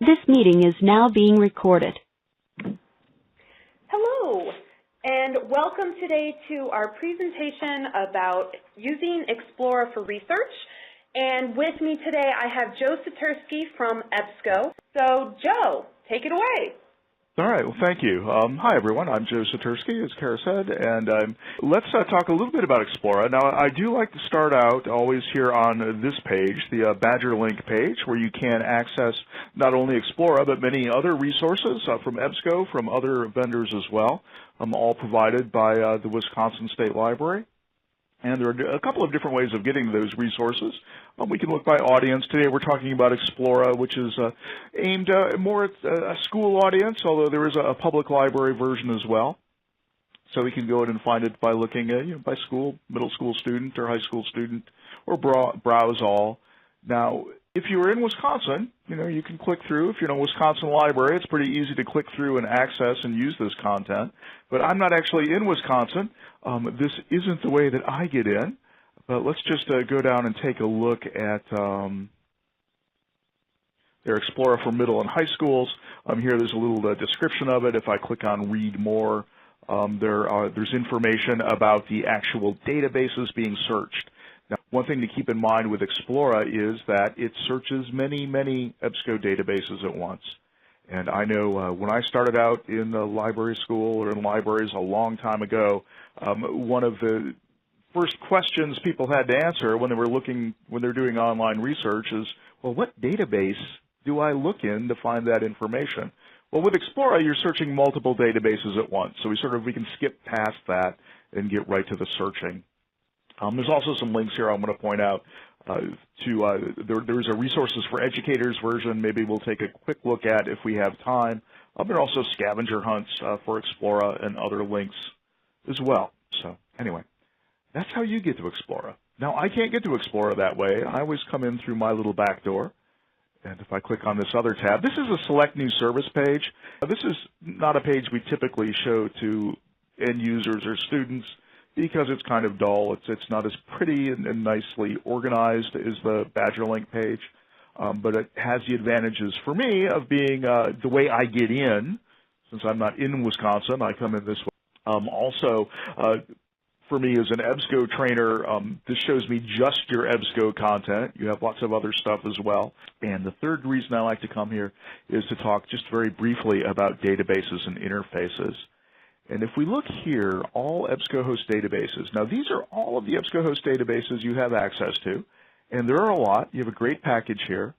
This meeting is now being recorded. Hello, and welcome today to our presentation about using Explora for research. And with me today, I have Joe Satursky from EBSCO. So, Joe, take it away. All right. Well, thank you. Hi, everyone. I'm Joe Satursky, as Kara said, and let's talk a little bit about Explora. Now, I do like to start out always here on this page, the Badgerlink page, where you can access not only Explora, but many other resources from EBSCO, from other vendors as well, all provided by the Wisconsin State Library. And there are a couple of different ways of getting those resources. We can look by audience. Today we're talking about Explora, which is aimed more at a school audience, although there is a public library version as well. So we can go in and find it by looking at, by school, middle school student or high school student, or browse all. Now, if you were in Wisconsin, you can click through. If you're in a Wisconsin library, it's pretty easy to click through and access and use this content. But I'm not actually in Wisconsin. This isn't the way that I get in. But let's just go down and take a look at their Explora for middle and high schools. Here there's a little description of it. If I click on Read More, there's information about the actual databases being searched. Now, one thing to keep in mind with Explora is that it searches many, many EBSCO databases at once. And I know when I started out in the library school or in libraries a long time ago, one of the first questions people had to answer when they're doing online research is, well, what database do I look in to find that information? Well, with Explora, you're searching multiple databases at once, so we can skip past that and get right to the searching. There's also some links here I'm going to point out there's a resources for educators version. Maybe we'll take a quick look at if we have time. There are also scavenger hunts for Explora and other links as well. So anyway, that's how you get to Explora. Now, I can't get to Explora that way. I always come in through my little back door. And if I click on this other tab, this is a Select New Service page. This is not a page we typically show to end users or students because it's kind of dull. It's not as pretty and nicely organized as the Badgerlink page, but it has the advantages for me of being the way I get in. Since I'm not in Wisconsin, I come in this way. Also, for me as an EBSCO trainer, this shows me just your EBSCO content. You have lots of other stuff as well. And the third reason I like to come here is to talk just very briefly about databases and interfaces. And if we look here, all EBSCO host databases. Now, these are all of the EBSCO host databases you have access to, and there are a lot. You have a great package here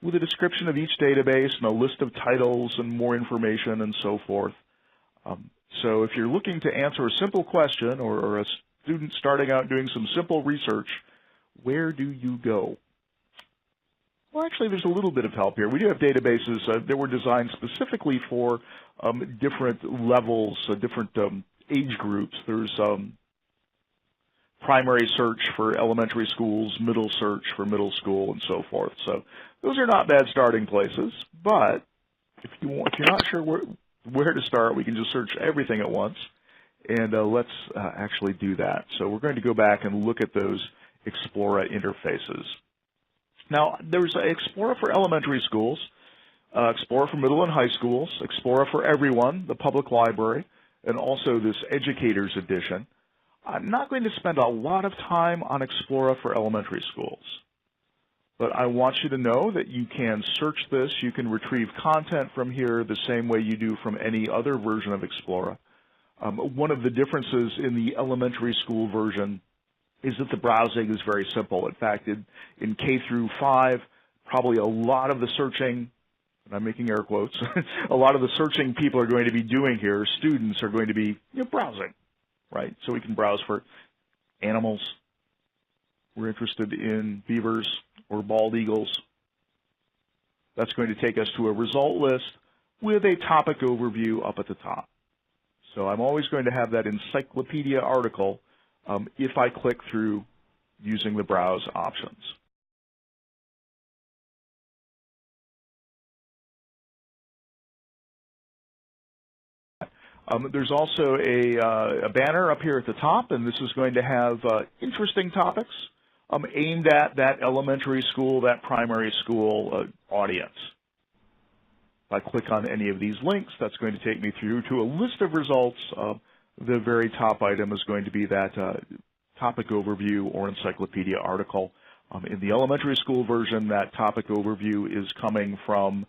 with a description of each database and a list of titles and more information and so forth. So if you're looking to answer a simple question or a student starting out doing some simple research, where do you go? Well, actually, there's a little bit of help here. We do have databases that were designed specifically for different levels, different age groups. There's primary search for elementary schools, middle search for middle school, and so forth. So those are not bad starting places. But if you're not sure where to start, we can just search everything at once. And let's actually do that. So we're going to go back and look at those Explora interfaces. Now, there's Explora for elementary schools, Explora for middle and high schools, Explora for everyone, the public library, and also this Educators Edition. I'm not going to spend a lot of time on Explora for elementary schools, but I want you to know that you can search this. You can retrieve content from here the same way you do from any other version of Explora. One of the differences in the elementary school version is that the browsing is very simple. In fact, in K through 5, probably a lot of the searching, and I'm making air quotes, a lot of the searching people are going to be doing here, students are going to be browsing, right? So we can browse for animals. We're interested in beavers or bald eagles. That's going to take us to a result list with a topic overview up at the top. So I'm always going to have that encyclopedia article if I click through using the browse options. There's also a banner up here at the top, and this is going to have interesting topics aimed at that elementary school, that primary school audience. I click on any of these links, that's going to take me through to a list of results. The very top item is going to be that topic overview or encyclopedia article. In the elementary school version, that topic overview is coming from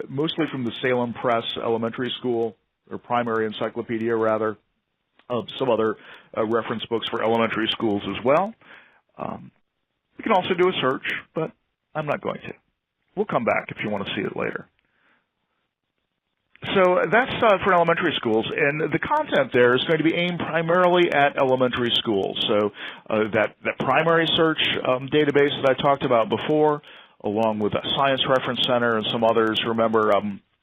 mostly from the Salem Press Elementary School, or Primary Encyclopedia, rather. Some other reference books for elementary schools as well. You can also do a search, but I'm not going to. We'll come back if you want to see it later. So that's for elementary schools, and the content there is going to be aimed primarily at elementary schools. So that primary search database that I talked about before, along with a Science Reference Center and some others. Remember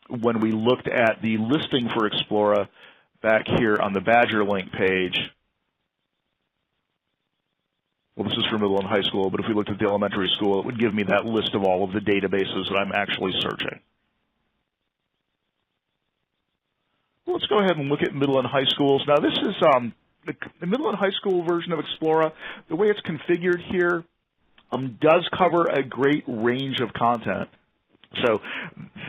when we looked at the listing for Explora back here on the Badgerlink page. Well, this is for middle and high school, but if we looked at the elementary school, it would give me that list of all of the databases that I'm actually searching. Let's go ahead and look at middle and high schools. Now, this is the middle and high school version of Explora. The way it's configured here does cover a great range of content. So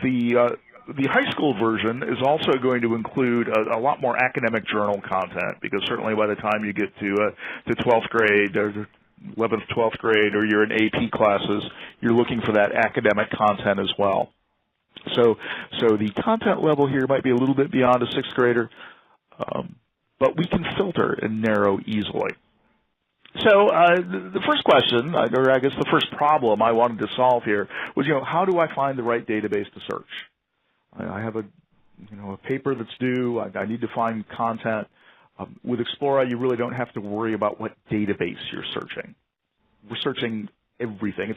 the high school version is also going to include a lot more academic journal content, because certainly by the time you get to 12th grade or 11th, 12th grade, or you're in AP classes, you're looking for that academic content as well. So the content level here might be a little bit beyond a 6th grader, but we can filter and narrow easily. So the first question, or I guess the first problem I wanted to solve here was, how do I find the right database to search? I have a paper that's due. I need to find content. With Explora, you really don't have to worry about what database you're searching. We're searching everything.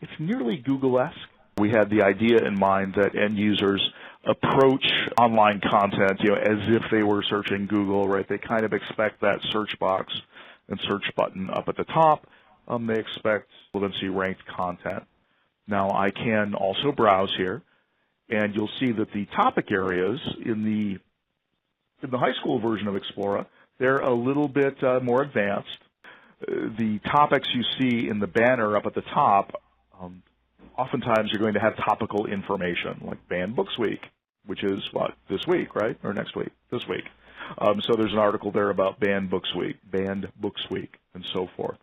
It's nearly Google-esque. We had the idea in mind that end users approach online content, as if they were searching Google, right? They kind of expect that search box and search button up at the top. They expect we'll then see ranked content. Now, I can also browse here, and you'll see that the topic areas in the high school version of Explora, they're a little bit more advanced. The topics you see in the banner up at the top, oftentimes you're going to have topical information, like Banned Books Week, which is, this week, right? Or next week? This week. So there's an article there about Banned Books Week, and so forth.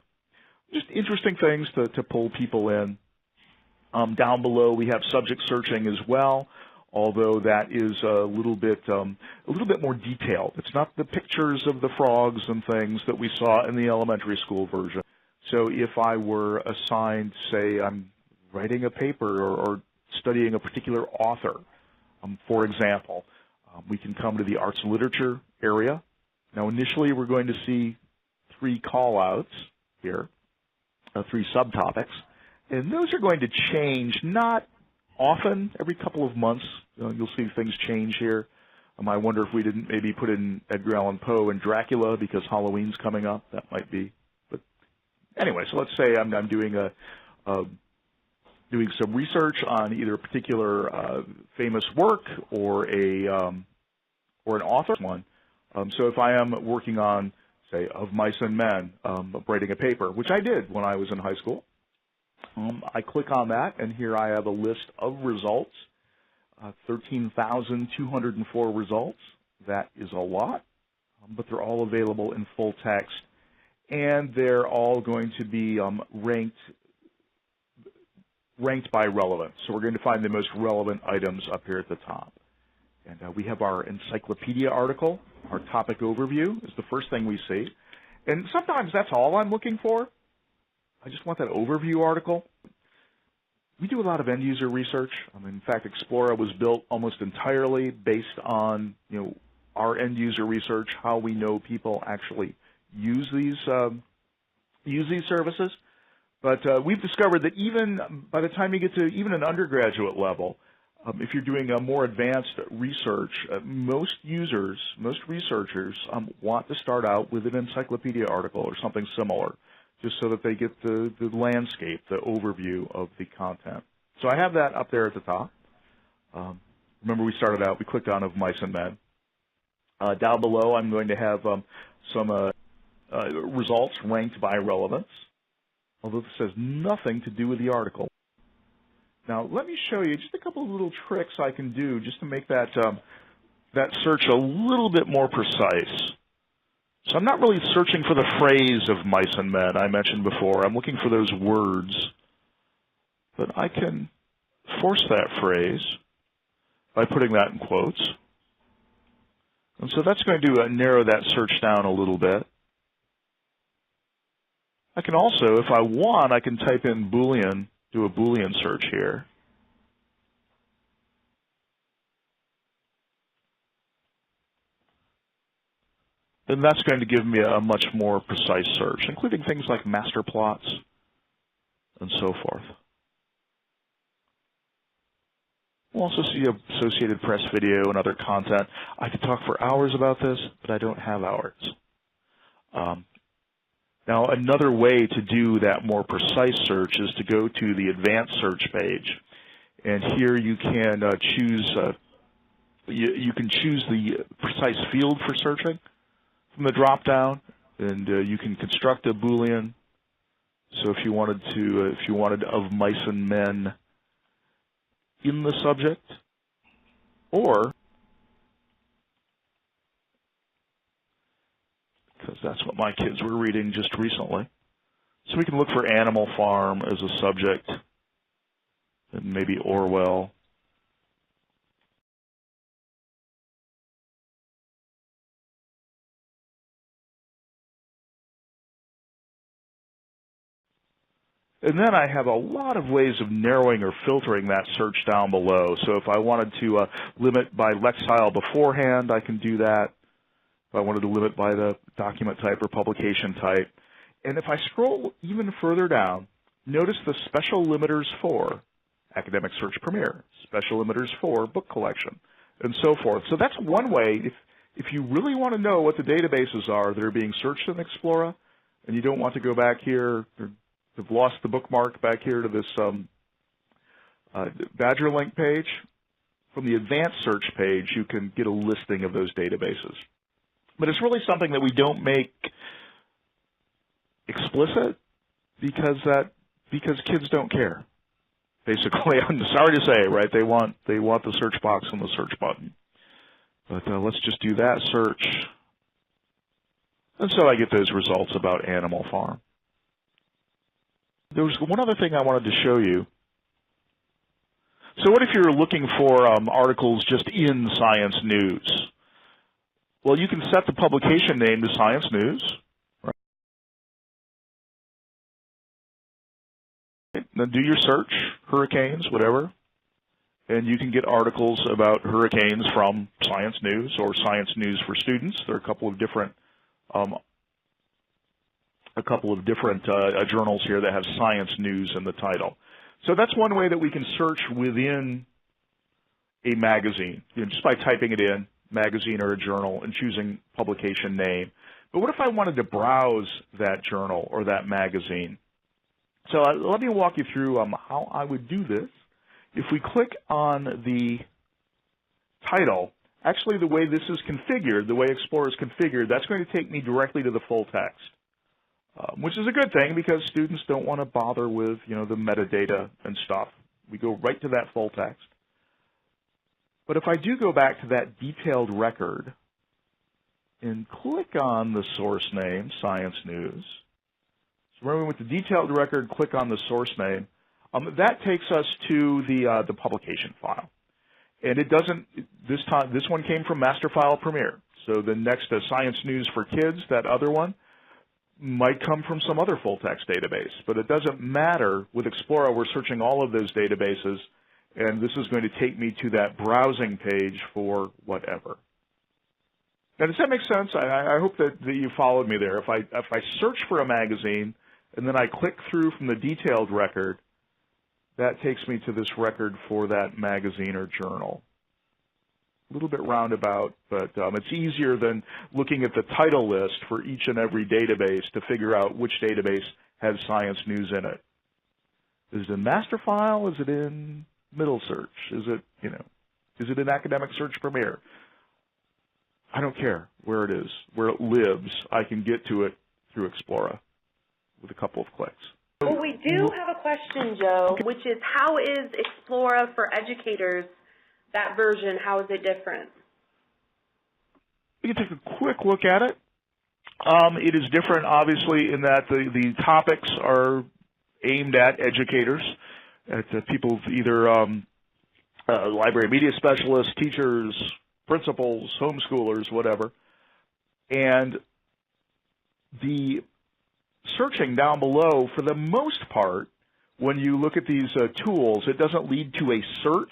Just interesting things to pull people in. Down below, we have subject searching as well, although that is a little bit more detailed. It's not the pictures of the frogs and things that we saw in the elementary school version. So if I were assigned, say, I'm writing a paper or studying a particular author, for example, we can come to the arts and literature area. Now, initially, we're going to see 3 call-outs here, 3 subtopics, and those are going to change not often, every couple of months. You'll see things change here. I wonder if we didn't maybe put in Edgar Allan Poe and Dracula because Halloween's coming up. That might be. But anyway, so let's say I'm doing doing some research on either a particular famous work or an author one. So if I am working on, say, Of Mice and Men, writing a paper, which I did when I was in high school, I click on that, and here I have a list of results, 13,204 results. That is a lot, but they're all available in full text, and they're all going to be ranked by relevance. So we're going to find the most relevant items up here at the top. And we have our encyclopedia article. Our topic overview is the first thing we see. And sometimes that's all I'm looking for. I just want that overview article. We do a lot of end-user research. In fact, Explora was built almost entirely based on our end-user research, how we know people actually use these services. But we've discovered that even by the time you get to even an undergraduate level, if you're doing a more advanced research, most researchers want to start out with an encyclopedia article or something similar, just so that they get the landscape, the overview of the content. So I have that up there at the top. Remember, we started out, we clicked on Of Mice and Men. Down below, I'm going to have some results ranked by relevance, although this has nothing to do with the article. Now, let me show you just a couple of little tricks I can do just to make that, that search a little bit more precise. So I'm not really searching for the phrase of mice and men I mentioned before. I'm looking for those words. But I can force that phrase by putting that in quotes. And so that's going to narrow that search down a little bit. I can also, if I want, I can type in Boolean, do a Boolean search here. And that's going to give me a much more precise search, including things like master plots and so forth. We'll also see Associated Press video and other content. I could talk for hours about this, but I don't have hours. Now, another way to do that more precise search is to go to the Advanced Search page. And here you can choose you can choose the precise field for searching from the drop-down, and you can construct a Boolean. So if you wanted of mice and men in the subject, or, because that's what my kids were reading just recently, so we can look for Animal Farm as a subject, and maybe Orwell. And then I have a lot of ways of narrowing or filtering that search down below. So if I wanted to limit by lexile beforehand, I can do that. If I wanted to limit by the document type or publication type. And if I scroll even further down, notice the special limiters for Academic Search Premier, special limiters for book collection, and so forth. So that's one way. If you really want to know what the databases are that are being searched in Explora, and you don't want to go back here, I've lost the bookmark back here to this Badgerlink page. From the Advanced Search page, you can get a listing of those databases. But it's really something that we don't make explicit because kids don't care. Basically, I'm sorry to say, right? They want the search box and the search button. But let's just do that search. And so I get those results about Animal Farm. There was one other thing I wanted to show you. So what if you're looking for articles just in Science News? Well, you can set the publication name to Science News. Right? Then do your search, hurricanes, whatever. And you can get articles about hurricanes from Science News or Science News for Students. There are a couple of different journals here that have Science News in the title. So that's one way that we can search within a magazine, just by typing it in, magazine or a journal, and choosing publication name. But what if I wanted to browse that journal or that magazine? So let me walk you through how I would do this. If we click on the title, actually the way this is configured, the way Explorer is configured, that's going to take me directly to the full text. Which is a good thing because students don't want to bother with, the metadata and stuff. We go right to that full text. But if I do go back to that detailed record and click on the source name, Science News, so remember with the detailed record, click on the source name, that takes us to the publication file. And it doesn't, this one came from Master File Premier. So the next Science News for Kids, that other one, might come from some other full-text database, but it doesn't matter. With Explora, we're searching all of those databases, and this is going to take me to that browsing page for whatever. Now, does that make sense? I hope that you followed me there. If I search for a magazine, and then I click through from the detailed record, that takes me to this record for that magazine or journal. A little bit roundabout, but it's easier than looking at the title list for each and every database to figure out which database has Science News in it. Is it in Master File? Is it in Middle Search? Is it in Academic Search Premier? I don't care where it is, where it lives. I can get to it through Explora with a couple of clicks. Well, we do have a question, Joe, which is how is Explora for Educators, that version, how is it different? We can take a quick look at it. It is different, obviously, in that the topics are aimed at educators, at people either library media specialists, teachers, principals, homeschoolers, whatever. And the searching down below, for the most part, when you look at these tools, it doesn't lead to a search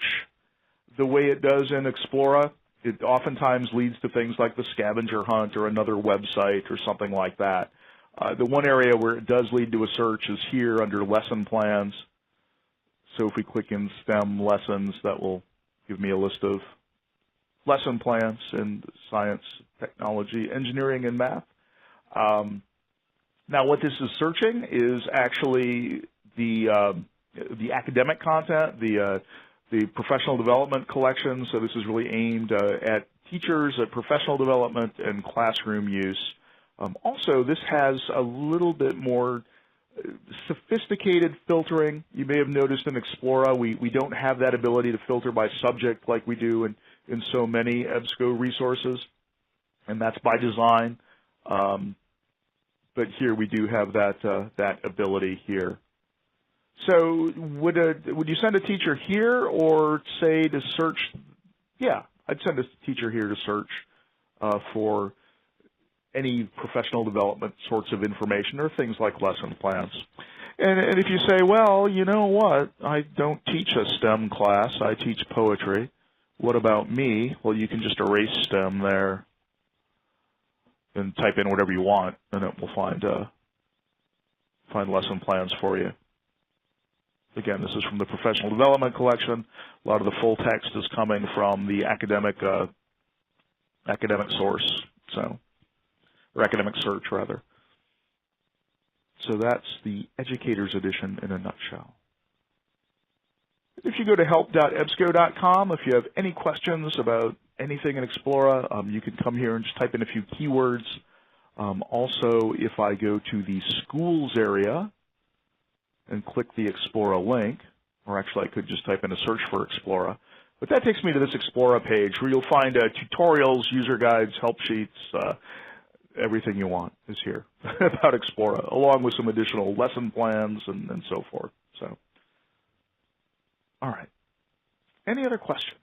the way it does in Explora. It oftentimes leads to things like the scavenger hunt or another website or something like that. The one area where it does lead to a search is here under lesson plans. So if we click in STEM lessons, that will give me a list of lesson plans in science, technology, engineering, and math. Now, what this is searching is actually the academic content, the professional development collection. So this is really aimed at teachers, at professional development, and classroom use. Also, this has a little bit more sophisticated filtering. You may have noticed in Explora, we don't have that ability to filter by subject like we do in so many EBSCO resources, and that's by design. But here we do have that ability here. So would you send a teacher here or say to search? Yeah, I'd send a teacher here to search for any professional development sorts of information or things like lesson plans. And if you say, well, you know what, I don't teach a STEM class, I teach poetry. What about me? Well, you can just erase STEM there and type in whatever you want, and it will find lesson plans for you. Again, this is from the Professional Development Collection. A lot of the full text is coming from the academic source, or academic search, rather. So that's the Educators Edition in a nutshell. If you go to help.ebsco.com, if you have any questions about anything in Explora, you can come here and just type in a few keywords. Also, if I go to the schools area and click the Explora link, or actually I could just type in a search for Explora, but that takes me to this Explora page where you'll find tutorials, user guides, help sheets, everything you want is here about Explora, along with some additional lesson plans and so forth. So, all right. Any other questions?